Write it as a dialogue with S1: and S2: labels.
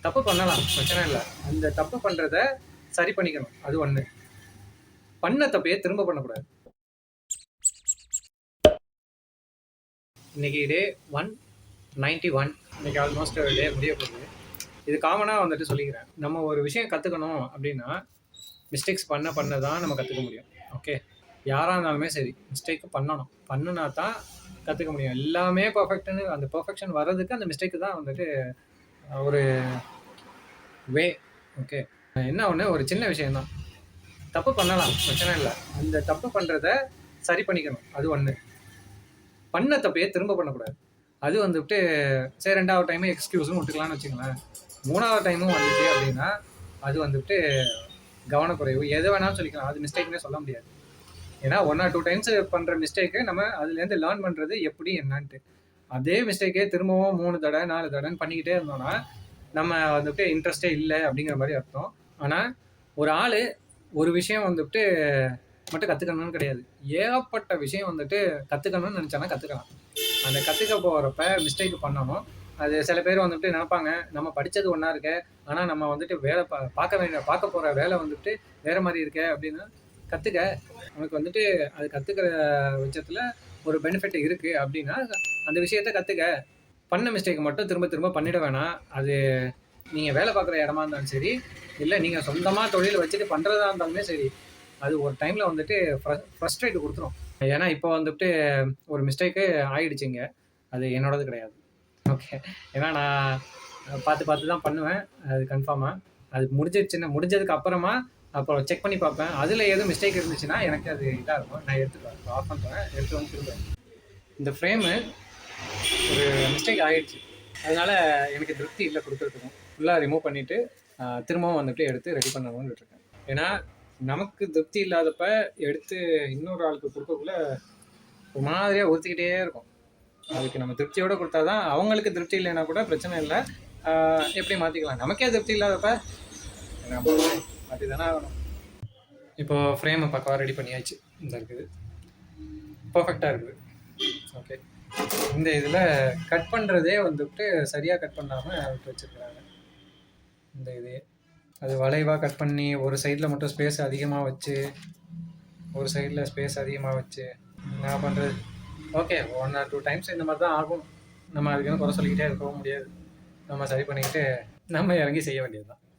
S1: தப்பு பண்ணலாம், பிரச்சனை இல்லை. அந்த தப்பு பண்ணுறத சரி பண்ணிக்கணும், அது ஒன்று. பண்ண தப்பையே திரும்ப பண்ணக்கூடாது. இன்னைக்கு டே 191. இன்னைக்கு ஆல்மோஸ்ட் டே முடிய போகுது. இது காமனாக வந்துட்டு சொல்லிக்கிறேன். நம்ம ஒரு விஷயம் கற்றுக்கணும் அப்படின்னா மிஸ்டேக்ஸ் பண்ண தான் நம்ம கற்றுக்க முடியும். ஓகே, யாராக இருந்தாலுமே சரி மிஸ்டேக் பண்ணணும். பண்ணுனா தான் கற்றுக்க முடியும். எல்லாமே பர்ஃபெக்ட்னு அந்த பர்ஃபெக்ஷன் வர்றதுக்கு அந்த மிஸ்டேக்கு தான் வந்துட்டு ஒரு வே. ஓகே, என்ன ஒன்று, ஒரு சின்ன விஷயம்தான். தப்பு பண்ணலாம், பிரச்சனை இல்லை. அந்த தப்பு பண்ணுறத சரி பண்ணிக்கணும், அது ஒன்று. பண்ண தப்பையே திரும்ப பண்ணக்கூடாது. அது வந்துட்டு சரி 2வது டைமு எக்ஸ்கியூஸும் விட்டுக்கலாம்னு வச்சுங்களேன். 3வது டைமும் வந்துச்சு அப்படின்னா அது வந்துட்டு கவனக்குறைவு, எது வேணாலும் சொல்லிக்கலாம். அது மிஸ்டேக்னே சொல்ல முடியாது. ஏன்னா 1 or 2 டைம்ஸ் பண்ணுற மிஸ்டேக்கு நம்ம அதுலேருந்து லேர்ன் பண்ணுறது எப்படி என்னன்ட்டு. அதே மிஸ்டேக்கே திரும்பவும் 3 தடவை 4 தடவைன்னு பண்ணிக்கிட்டே இருந்தோம்னா நம்ம வந்துட்டு இன்ட்ரெஸ்டே இல்லை அப்படிங்கிற மாதிரி அர்த்தம். ஆனால் ஒரு ஆள் ஒரு விஷயம் வந்துட்டு மட்டும் கற்றுக்கணும்னு கிடையாது, ஏகப்பட்ட விஷயம் வந்துட்டு கற்றுக்கணும்னு நினச்சானா கற்றுக்கலாம். அந்த கற்றுக்க போகிறப்ப மிஸ்டேக் பண்ணணும். அது சில பேர் வந்துட்டு நினைப்பாங்க, நம்ம படித்தது ஒன்றா இருக்க, ஆனால் நம்ம வந்துட்டு வேலை பார்க்க போகிற வேலை வந்துட்டு வேறு மாதிரி இருக்க அப்படின்னு. கற்றுக்க, உனக்கு வந்துட்டு அது கற்றுக்கிற பட்சத்தில் ஒரு பெனிஃபிட் இருக்குது அப்படின்னா அந்த விஷயத்த கற்றுக்க. பண்ண மிஸ்டேக் மட்டும் திரும்ப திரும்ப பண்ணிட வேணாம். அது நீங்கள் வேலை பார்க்குற இடமா இருந்தாலும் சரி, இல்லை நீங்கள் சொந்தமாக தொழில் வச்சுட்டு பண்ணுறதா இருந்தாலுமே சரி, அது ஒரு டைமில் வந்துட்டு ஃப்ரஸ்ட்ரேட் கொடுத்துரும். ஏன்னா இப்போ வந்துட்டு ஒரு மிஸ்டேக்கு ஆகிடுச்சிங்க, அது என்னோடது கிடையாது. ஓகே, ஏன்னா நான் பார்த்து தான் பண்ணுவேன், அது கன்ஃபார்மாக. அது முடிஞ்சதுக்கு அப்புறமா அப்புறம் செக் பண்ணி பார்ப்பேன். அதில் எதுவும் மிஸ்டேக் இருந்துச்சுன்னா எனக்கு அது இதாக இருக்கும், நான் எடுத்துக்குவேன், ஆஃப் பண்ணுறேன், எடுத்து வந்து திரும்புவேன். இந்த ஃப்ரேமு ஒரு மிஸ்டேக் ஆகிடுச்சு, அதனால் எனக்கு திருப்தி இல்லை கொடுக்குறதுக்கும். ஃபுல்லாக ரிமூவ் பண்ணிவிட்டு திரும்பவும் வந்துட்டு எடுத்து ரெடி பண்ணணும்னு விட்டுருக்கேன். ஏன்னா நமக்கு திருப்தி இல்லாதப்ப எடுத்து இன்னொரு ஆளுக்கு கொடுக்கக்குள்ள ஒரு மாதிரியாக உறுத்திக்கிட்டே இருக்கும். அதுக்கு நம்ம திருப்தியோடு கொடுத்தா தான், அவங்களுக்கு திருப்தி இல்லைன்னா கூட பிரச்சனை இல்லை, எப்படி மாற்றிக்கலாம். நமக்கே திருப்தி இல்லாதப்ப மாற்றி தானே ஆகணும். இப்போது ஃப்ரேமை பக்கவாக ரெடி பண்ணியாச்சு, இந்த இருக்குது, பர்ஃபெக்டாக இருக்குது. ஓகே, இந்த இதில் கட் பண்ணுறதே வந்துட்டு சரியாக கட் பண்ணாமல் விட்டு வச்சுருக்குறாங்க. இந்த இது அது வளைவாக கட் பண்ணி ஒரு சைடில் மட்டும் ஸ்பேஸ் அதிகமாக வச்சு, ஒரு சைடில் ஸ்பேஸ் அதிகமாக வச்சு என்ன பண்ணுறது. ஓகே, 1 or 2 டைம்ஸ் இந்த மாதிரி தான் ஆகும். நம்ம அதுக்கு குறை சொல்லிக்கிட்டே இருக்கவும் முடியாது. நம்ம சரி பண்ணிக்கிட்டு நம்ம இறங்கி செய்ய வேண்டியது தான்.